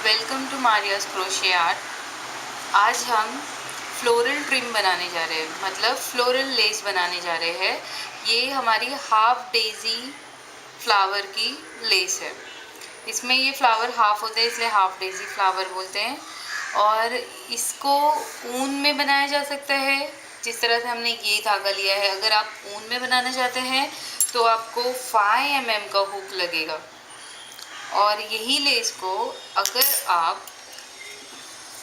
Welcome to Maria's crochet art. आज हम floral trim बनाने जा रहे हैं, मतलब फ्लोरल लेस बनाने जा रहे हैं। ये हमारी हाफ डेजी फ्लावर की लेस है। इसमें ये फ्लावर हाफ होते हैं, इसलिए हाफ डेजी फ्लावर बोलते हैं। और इसको ऊन में बनाया जा सकता है, जिस तरह से हमने ये धागा लिया है। अगर आप ऊन में बनाना चाहते हैं तो आपको 5 mm का हुक लगेगा। और यही लेस को अगर आप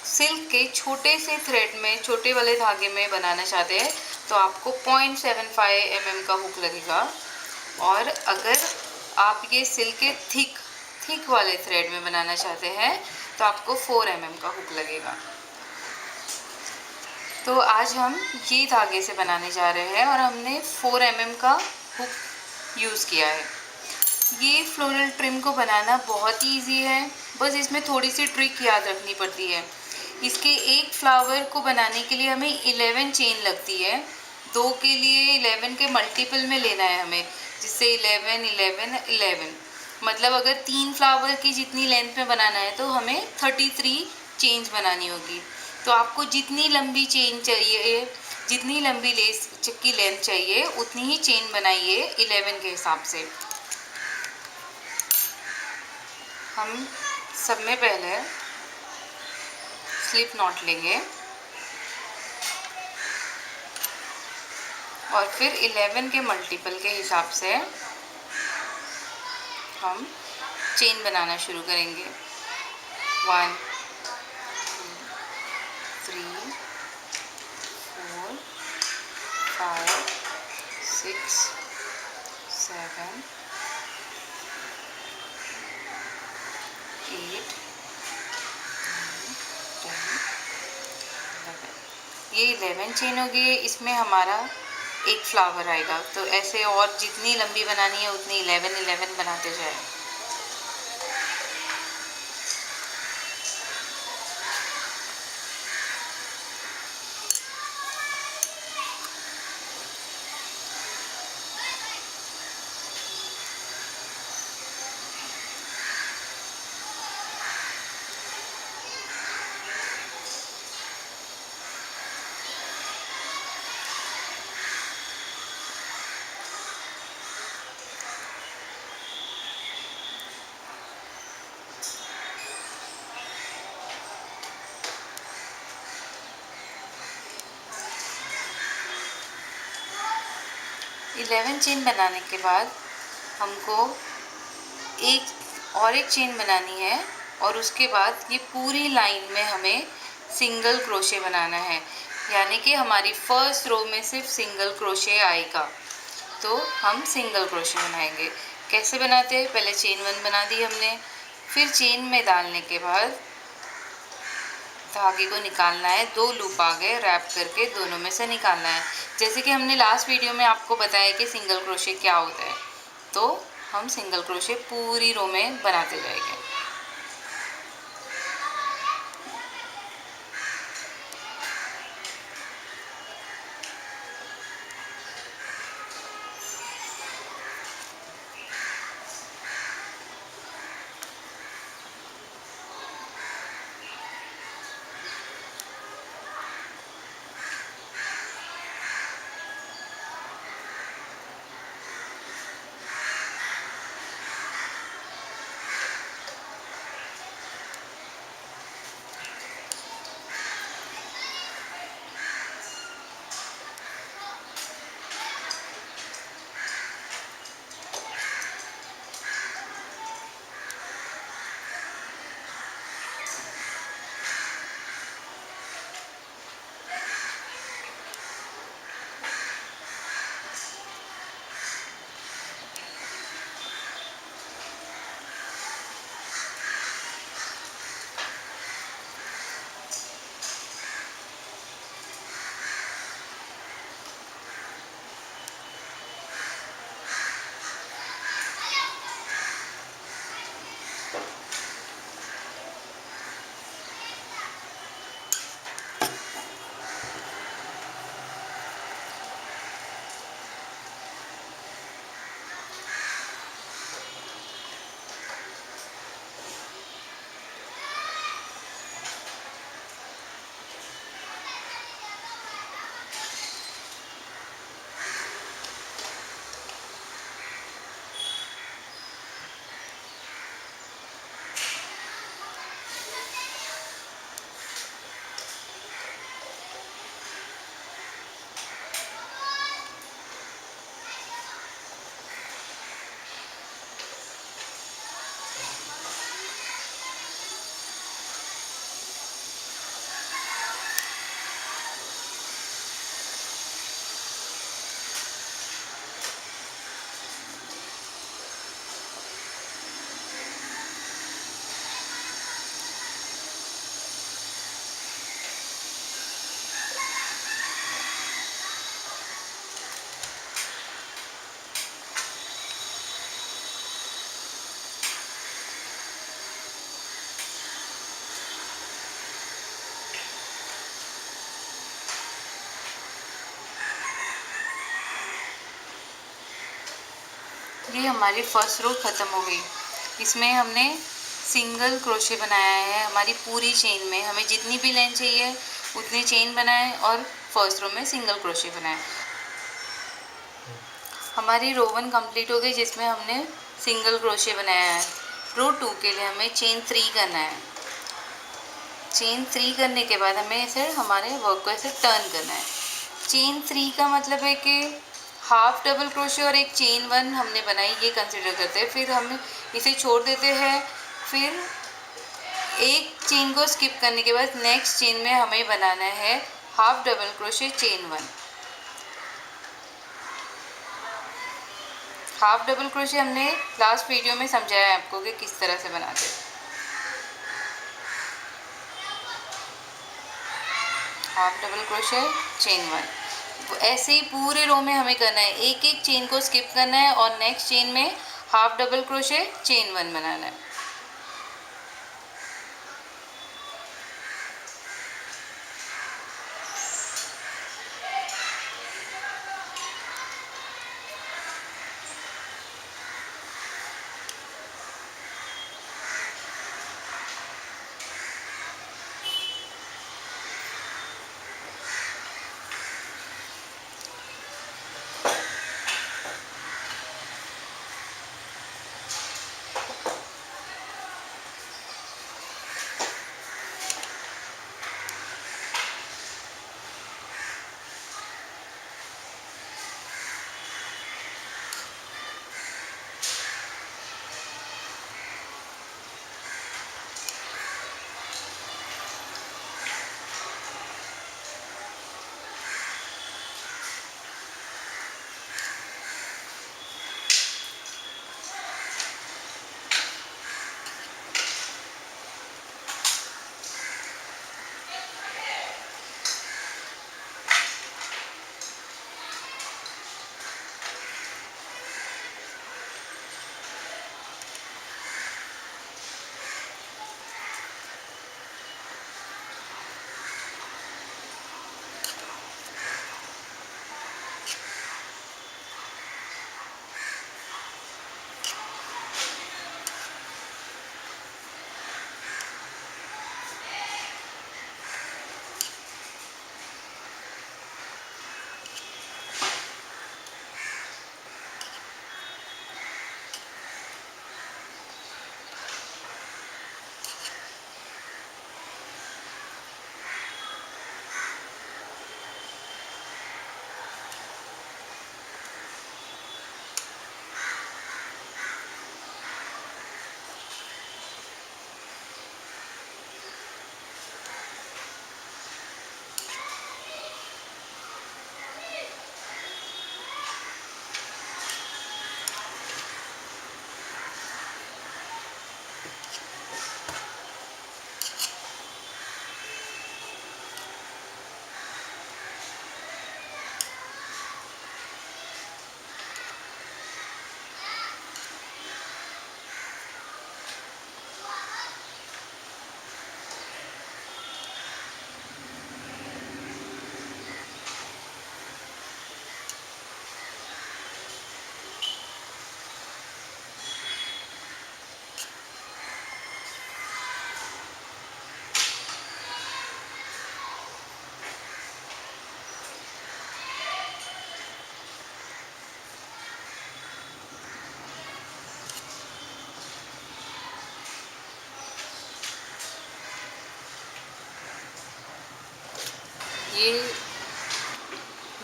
सिल्क के छोटे से थ्रेड में, छोटे वाले धागे में बनाना चाहते हैं तो आपको 0.75 mm का हुक लगेगा। और अगर आप ये सिल्क के थिक वाले थ्रेड में बनाना चाहते हैं तो आपको 4 mm का हुक लगेगा। तो आज हम ये धागे से बनाने जा रहे हैं और हमने 4 mm का हुक यूज़ किया है। ये फ्लोरल ट्रिम को बनाना बहुत ईजी है, बस इसमें थोड़ी सी ट्रिक याद रखनी पड़ती है। इसके एक फ्लावर को बनाने के लिए हमें 11 चेन लगती है। 2 के लिए 11 के मल्टीपल में लेना है हमें, जिससे 11 11 11, मतलब अगर 3 फ्लावर की जितनी लेंथ में बनाना है तो हमें 33 चेन्स बनानी होगी। तो आपको जितनी लंबी चेन चाहिए, जितनी लंबी लेस की लेंथ चाहिए, उतनी ही चेन बनाइए 11 के हिसाब से। हम सब में पहले स्लिप नॉट लेंगे और फिर 11 के मल्टीपल के हिसाब से हम चेन बनाना शुरू करेंगे। 1 2 3 4 5 6 7 8 ये 11 चेन हो गई। इसमें हमारा एक फ्लावर आएगा, तो ऐसे और जितनी लंबी बनानी है उतनी 11 11 बनाते जाए। इलेवन चेन बनाने के बाद हमको एक चेन बनानी है और उसके बाद ये पूरी लाइन में हमें सिंगल क्रोशे बनाना है, यानी कि हमारी फर्स्ट रो में सिर्फ सिंगल क्रोशे आएगा। तो हम सिंगल क्रोशे बनाएंगे। कैसे बनाते हैं? पहले चेन 1 बना दी हमने, फिर चेन में डालने के बाद धागे को निकालना है। 2 लूप आ गए, रैप करके दोनों में से निकालना है। जैसे कि हमने लास्ट वीडियो में आपको बताया कि सिंगल क्रोशे क्या होता है, तो हम सिंगल क्रोशे पूरी रो में बनाते जाएंगे। ये हमारी फर्स्ट रो ख़त्म हो गई। इसमें हमने सिंगल क्रोशे बनाया है हमारी पूरी चेन में। हमें जितनी भी लेंथ चाहिए उतनी चेन बनाए और फर्स्ट रो में सिंगल क्रोशे बनाए। हमारी रो 1 कंप्लीट हो गई जिसमें हमने सिंगल क्रोशे बनाया है। रो 2 के लिए हमें चेन 3 करना है। चेन 3 करने के बाद हमें इसे हमारे वर्क को ऐसे टर्न करना है। चेन 3 का मतलब है कि हाफ डबल क्रोशे और एक चेन 1 हमने बनाई, ये कंसिडर करते हैं। फिर हम इसे छोड़ देते हैं। फिर एक चेन को स्किप करने के बाद नेक्स्ट चेन में हमें बनाना है half double crochet chain 1। Half double crochet हमने लास्ट वीडियो में समझाया है आपको कि किस तरह से बनाते हैं। हाफ डबल क्रोशे चेन 1, ऐसे ही पूरे रो में हमें करना है। एक एक चेन को स्किप करना है और नेक्स्ट चेन में हाफ डबल क्रोशे चेन 1 बनाना है।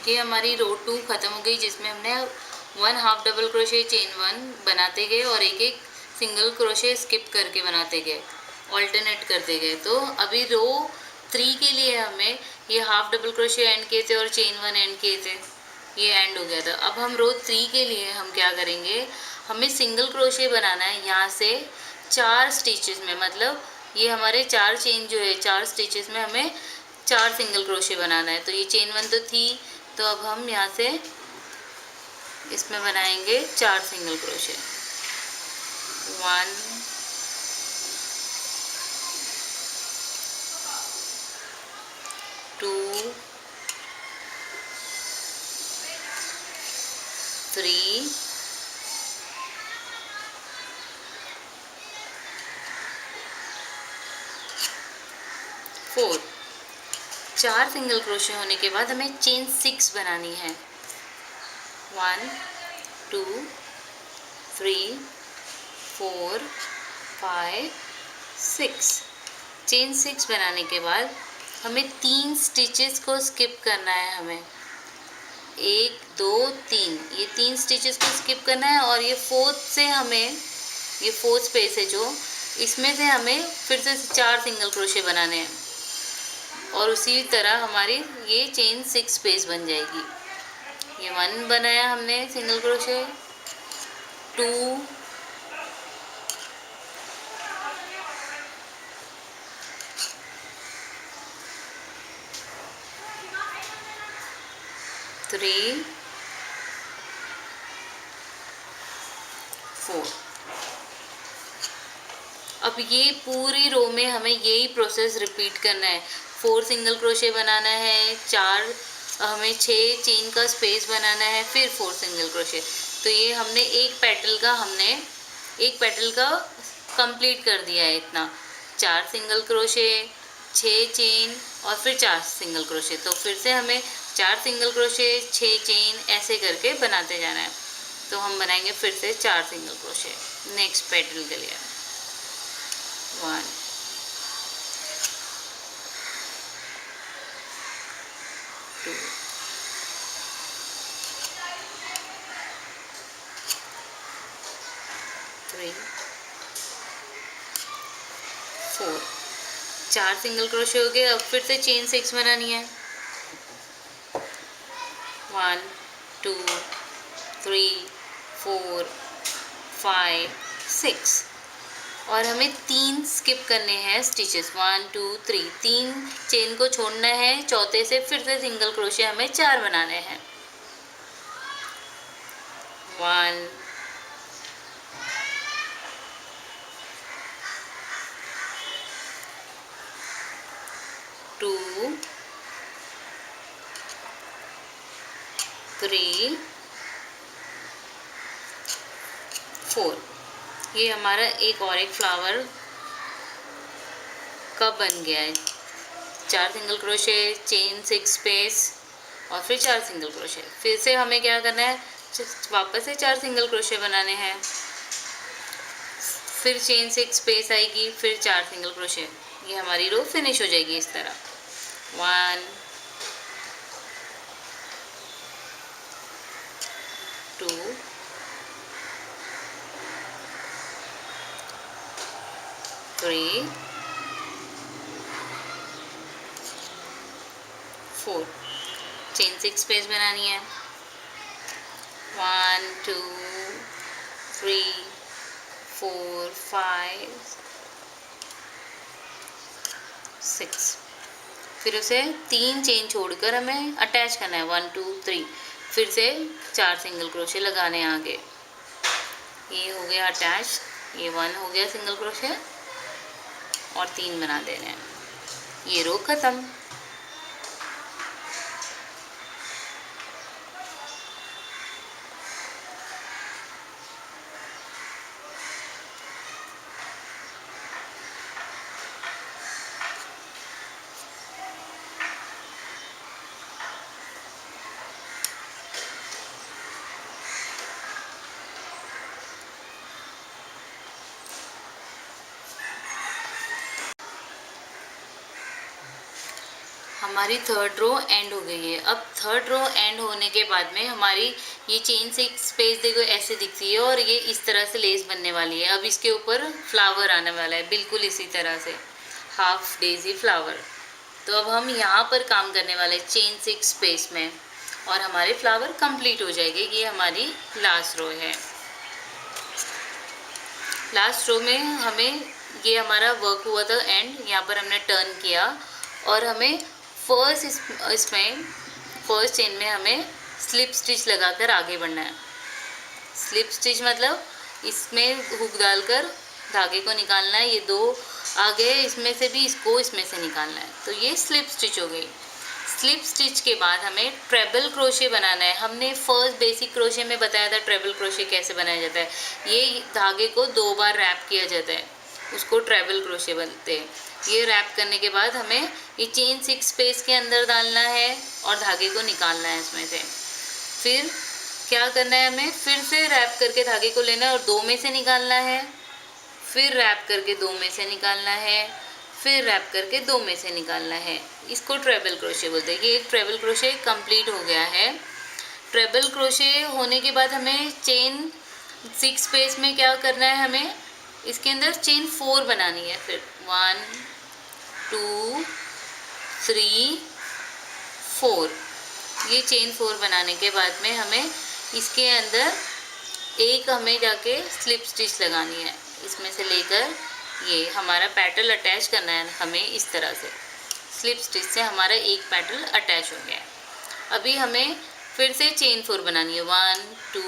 ये हमारी रो 2 ख़त्म हो गई जिसमें हमने 1 हाफ डबल क्रोशे चेन 1 बनाते गए और एक एक सिंगल क्रोशे स्किप करके बनाते गए, ऑल्टरनेट करते गए। तो अभी रो 3 के लिए हमें ये हाफ डबल क्रोशे एंड किए थे और चेन 1 एंड किए थे, ये एंड हो गया था। अब हम रो 3 के लिए हम क्या करेंगे, हमें सिंगल क्रोशे बनाना है यहाँ से 4 स्टिचेस में। मतलब ये हमारे 4 चेन जो है 4 स्टिचेस में हमें 4 सिंगल क्रोशे बनाना है। तो ये चेन 1 तो थी, तो अब हम यहाँ से इसमें बनाएंगे 4 सिंगल क्रोशे। 1 2 3 4। 4 सिंगल क्रोशे होने के बाद हमें चेन 6 बनानी है। 1 2 3 4 5 6। चेन 6 बनाने के बाद हमें 3 स्टिचेस को स्किप करना है। हमें 1 2 3 ये 3 स्टिचेस को स्किप करना है और ये फोर्थ स्पेस है जो इसमें से हमें फिर से 4 सिंगल क्रोशे बनाने हैं और उसी तरह हमारी ये चेन 6 स्पेस बन जाएगी। ये 1 बनाया हमने सिंगल क्रोशे, 2 3 4। अब ये पूरी रो में हमें यही प्रोसेस रिपीट करना है। 4 सिंगल क्रोशे बनाना है, 4 हमें 6 चेन का स्पेस बनाना है, फिर 4 सिंगल क्रोशे। तो ये हमने एक पेटल का कंप्लीट कर दिया है इतना। 4 सिंगल क्रोशे, 6 चेन और फिर 4 सिंगल क्रोशे। तो फिर से हमें 4 सिंगल क्रोशे, 6 चेन ऐसे करके बनाते जाना है। तो हम बनाएंगे फिर से 4 सिंगल क्रोशे नेक्स्ट पेटल के लिए। 1 2 3 4। 4 सिंगल क्रोशे हो गए। अब फिर से चेन 6 बनानी है। 1 2 3 4 5 6 और हमें 3 स्किप करने हैं स्टिचेस। 1 2 3 3 चेन को छोड़ना है। चौथे से फिर से सिंगल क्रोशे हमें 4 बनाने हैं। 1 2 3 4। ये हमारा एक फ्लावर का बन गया है। 4 सिंगल क्रोशे, चेन 6 स्पेस और फिर 4 सिंगल क्रोशे। फिर से हमें क्या करना है, वापस से 4 सिंगल क्रोशे बनाने हैं, फिर चेन 6 स्पेस आएगी, फिर 4 सिंगल क्रोशे। ये हमारी रो फिनिश हो जाएगी इस तरह। 1 2 3 4। चेन 6 स्पेस बनानी है। 1 2 3 4 5 6। फिर उसे 3 चेन छोड़कर हमें अटैच करना है। 1 2 3 फिर से 4 सिंगल क्रोशे लगाने हैं आगे। ये हो गया अटैच। ये 1 हो गया सिंगल क्रोशे और 3 बना देने हैं। ये रो खत्म। हमारी थर्ड रो एंड हो गई है। अब थर्ड रो एंड होने के बाद में हमारी ये चेन 6 स्पेस देखो ऐसे दिखती है और ये इस तरह से लेस बनने वाली है। अब इसके ऊपर फ्लावर आने वाला है बिल्कुल इसी तरह से, हाफ डेजी फ्लावर। तो अब हम यहाँ पर काम करने वाले चेन 6 स्पेस में और हमारे फ्लावर कंप्लीट हो जाएंगे। ये हमारी लास्ट रो है। लास्ट रो में हमें ये हमारा वर्क हुआ था एंड यहाँ पर हमने टर्न किया और हमें फर्स्ट चेन में हमें स्लिप स्टिच लगाकर आगे बढ़ना है। स्लिप स्टिच मतलब इसमें हुक डालकर धागे को निकालना है। ये 2 आगे इसमें से भी इसको इसमें से निकालना है। तो ये स्लिप स्टिच हो गई। स्लिप स्टिच के बाद हमें ट्रेबल क्रोशे बनाना है। हमने फर्स्ट बेसिक क्रोशे में बताया था ट्रेबल क्रोशे कैसे बनाया जाता है। ये धागे को 2 बार रैप किया जाता है। उसको ट्रेबल क्रोशे बोलते हैं। ये रैप करने के बाद हमें ये चेन 6 स्पेस के अंदर डालना है और धागे को निकालना है इसमें से। फिर क्या करना है, हमें फिर से रैप करके धागे को लेना है और 2 में से निकालना है, फिर रैप करके 2 में से निकालना है, फिर रैप करके 2 में से निकालना है। इसको ट्रेबल क्रोशे बोलते हैं। ये एक ट्रेबल क्रोशे कंप्लीट हो गया है। ट्रेबल क्रोशे होने के बाद हमें चेन 6 स्पेस में क्या करना है, हमें इसके अंदर चेन 4 बनानी है। फिर 1 2 3 4, ये चेन 4 बनाने के बाद में हमें इसके अंदर एक हमें जाके स्लिप स्टिच लगानी है। इसमें से लेकर ये हमारा पेटल अटैच करना है हमें इस तरह से। स्लिप स्टिच से हमारा एक पेटल अटैच हो गया है। अभी हमें फिर से चेन 4 बनानी है। 1 2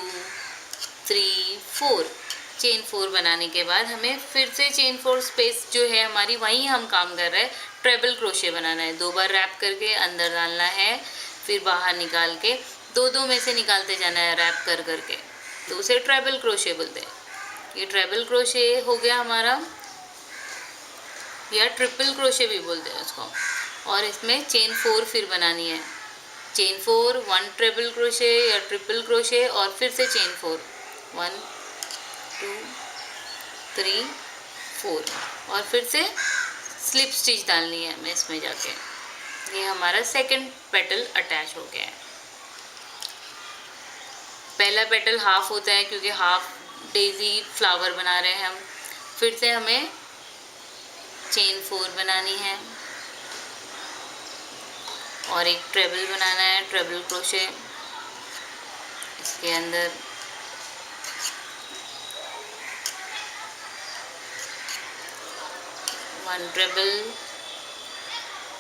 3 4, चेन 4 बनाने के बाद हमें फिर से चेन 4 स्पेस जो है हमारी, वहीं हम काम कर रहे हैं। ट्रेबल क्रोशे बनाना है। 2 बार रैप करके अंदर डालना है, फिर बाहर निकाल के 2 में से निकालते जाना है रैप कर करके। तो उसे ट्रेबल क्रोशे बोलते हैं। ये ट्रेबल क्रोशे हो गया हमारा, या ट्रिपल क्रोशे भी बोलते हैं उसको। और इसमें चेन 4 फिर बनानी है। चेन 4, 1 ट्रिपल क्रोशे या ट्रिपल क्रोशे और फिर से चेन 4, 1 2 3 4 और फिर से स्लिप स्टिच डालनी है हमें इसमें जाके। ये हमारा सेकंड पेटल अटैच हो गया है। पहला पेटल हाफ होता है क्योंकि हाफ डेजी फ्लावर बना रहे हैं हम। फिर से हमें चेन 4 बनानी है और एक ट्रेबल बनाना है, ट्रेबल क्रोशे इसके अंदर। वन ट्रेबल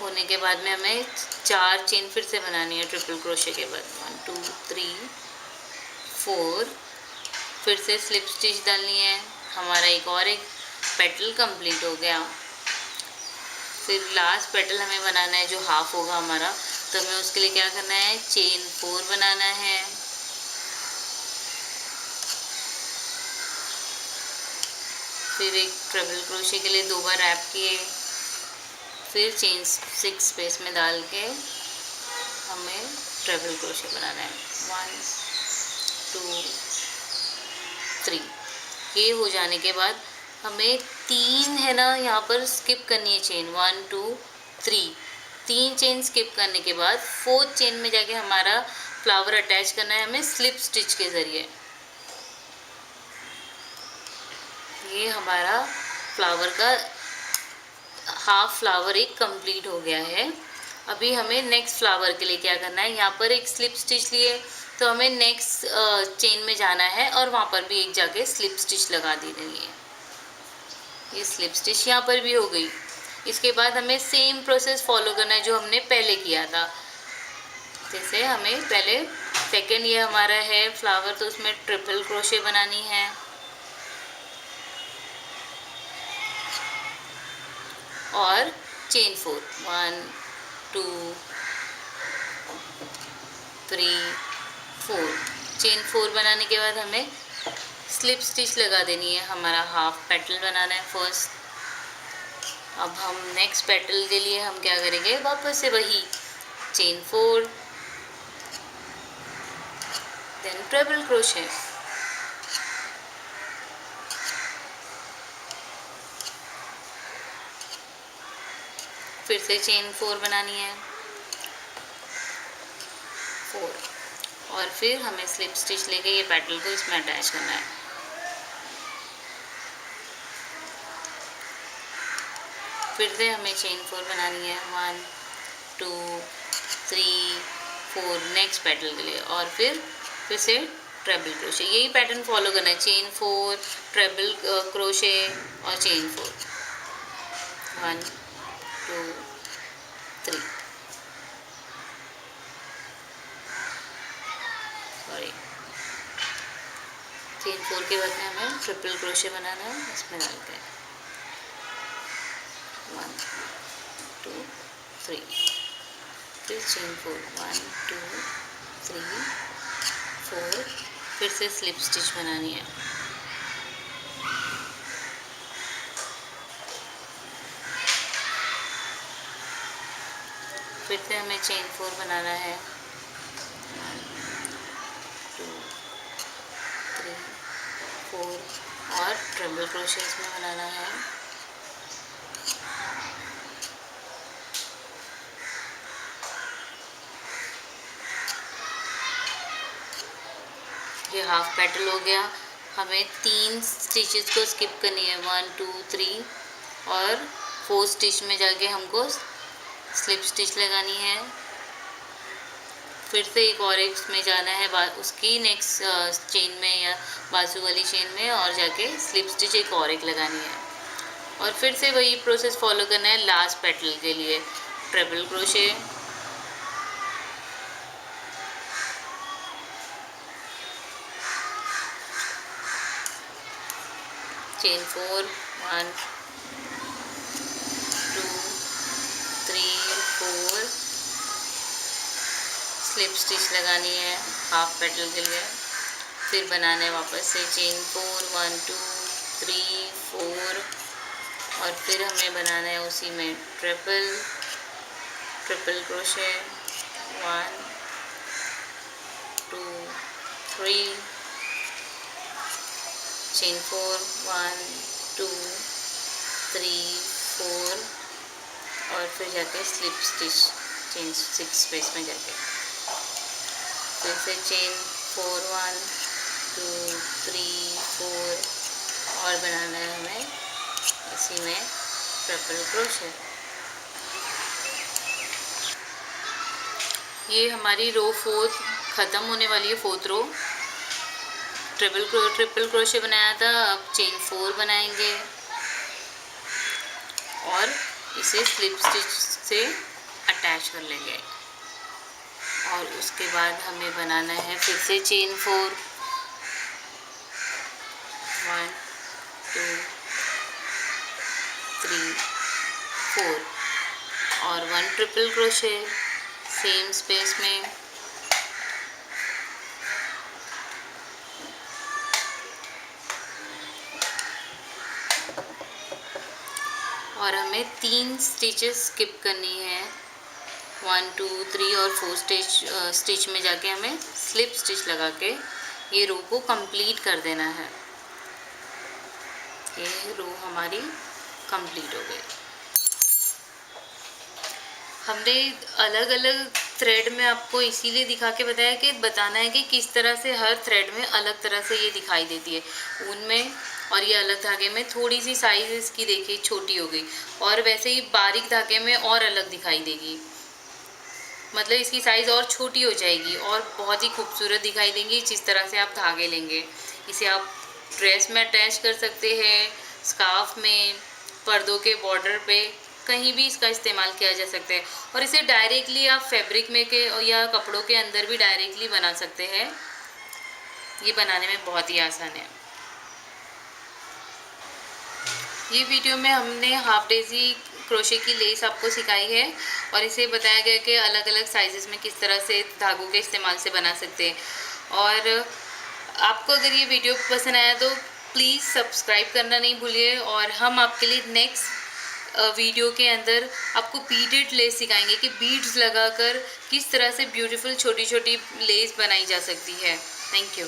होने के बाद में हमें 4 चेन फिर से बनानी है ट्रिपल क्रोशे के बाद। 1 2 3 4, फिर से स्लिप स्टिच डालनी है। हमारा एक पेटल कंप्लीट हो गया। फिर लास्ट पेटल हमें बनाना है जो हाफ होगा हमारा, तो हमें उसके लिए क्या करना है, चेन 4 बनाना है। फिर एक ट्रिपल क्रोशे के लिए 2 बार रैप किए, फिर चेन 6 स्पेस में डाल के हमें ट्रिपल क्रोशे बनाना है। 1 2 3, ये हो जाने के बाद हमें 3 है ना यहाँ पर स्किप करनी है चेन। 1 2 3, 3 चेन स्किप करने के बाद 4th चेन में जाके हमारा फ्लावर अटैच करना है हमें स्लिप स्टिच के ज़रिए। ये हमारा फ्लावर का हाफ फ्लावर एक कंप्लीट हो गया है। अभी हमें नेक्स्ट फ्लावर के लिए क्या करना है, यहाँ पर एक स्लिप स्टिच लिए तो हमें नेक्स्ट चेन में जाना है और वहाँ पर भी एक जाके स्लिप स्टिच लगा दी देनी है। ये स्लिप स्टिच यहाँ पर भी हो गई। इसके बाद हमें सेम प्रोसेस फॉलो करना है जो हमने पहले किया था। जैसे हमें पहले सेकेंड ये हमारा है फ्लावर, तो उसमें ट्रिपल क्रोशे बनानी है। और चेन 4, 1 2 3 4, चेन 4 बनाने के बाद हमें स्लिप स्टिच लगा देनी है। हमारा हाफ पेटल बनाना है फर्स्ट। अब हम नेक्स्ट पेटल के लिए हम क्या करेंगे, वापस से वही चेन 4 देन ट्रिपल क्रोशे, फिर से चेन 4 बनानी है 4 और फिर हमें स्लिप स्टिच लेके ये पेटल को इसमें अटैच करना है। फिर से हमें चेन 4 बनानी है 1 2 3 4 नेक्स्ट पेटल के लिए, और फिर से ट्रिपल क्रोशे। यही पैटर्न फॉलो करना है, चेन 4 ट्रिपल क्रोशे और चेन 4, 1 2 3 सॉरी चेन 4 के बाद में हमें ट्रिपल क्रोशे बनाना है इसमें डाल के 1 2 3, फिर चेन 4 1 2 3 4, फिर से स्लिप स्टिच बनानी है। फिर से हमें चेन 4 बनाना है, 2 3 4 और ट्रिपल क्रोशे इसमें बनाना है। ये हाफ पेटल हो गया। हमें 3 स्टिचेस को स्किप करनी है, 1 2 3 और 4 स्टिच में जाके हमको स्लिप स्टिच लगानी है। फिर से एक और इसमें जाना है उसकी नेक्स्ट चेन में या बाजू वाली चेन में, और जाके स्लिप स्टिच एक और एक लगानी है। और फिर से वही प्रोसेस फॉलो करना है लास्ट पेटल के लिए। Triple crochet, chain 4, 1 2 3 4, slip stitch लगानी है हाफ पेटल के लिए। फिर बनाना है वापस से चेन 4, 1 2 3 4, और फिर हमें बनाना है उसी में ट्रिपल क्रोशे, 1 2 3, चेन 4, 1 2 3 4, और फिर जाके स्लिप स्टिच चेन 6 स्पेस में जाके फिर से चेन 4, 1 2 3 4, और बनाना है हमें इसी में ट्रिपल क्रोशे। ये हमारी रो 4 ख़त्म होने वाली है, 4th रो। ट्रिपल क्रोशे बनाया था, अब चेन 4 बनाएंगे और इसे स्लिप स्टिच से अटैच कर लेंगे। और उसके बाद हमें बनाना है फिर से चेन 4, 1 2 3 4 और 1 ट्रिपल क्रोशे सेम स्पेस में। और हमें 3 स्टिचेस स्किप करनी है, 1 2 3 और 4 स्टिच में जाके हमें स्लिप स्टिच लगा के ये रो को कंप्लीट कर देना है। ये रो हमारी कंप्लीट हो गई। हमने अलग अलग थ्रेड में आपको इसीलिए दिखा के बताना है कि किस तरह से हर थ्रेड में अलग तरह से ये दिखाई देती है ऊन में, और ये अलग धागे में थोड़ी सी साइज इसकी देखिए छोटी हो गई, और वैसे ही बारीक धागे में और अलग दिखाई देगी, मतलब इसकी साइज़ और छोटी हो जाएगी और बहुत ही खूबसूरत दिखाई देंगी जिस तरह से आप धागे लेंगे। इसे आप ड्रेस में अटैच कर सकते हैं, स्कार्फ में, पर्दों के बॉर्डर पे, कहीं भी इसका इस्तेमाल किया जा सकता है। और इसे डायरेक्टली आप फैब्रिक में के या कपड़ों के अंदर भी डायरेक्टली बना सकते हैं। ये बनाने में बहुत ही आसान है। ये वीडियो में हमने हाफ डेज़ी क्रोशे की लेस आपको सिखाई है, और इसे बताया गया कि अलग अलग साइज़ेस में किस तरह से धागों के इस्तेमाल से बना सकते हैं। और आपको अगर ये वीडियो पसंद आया तो प्लीज़ सब्सक्राइब करना नहीं भूलिए, और हम आपके लिए नेक्स्ट वीडियो के अंदर आपको बीडेड लेस सिखाएंगे कि बीड्स लगाकर किस तरह से ब्यूटीफुल छोटी छोटी लेस बनाई जा सकती है। Thank you.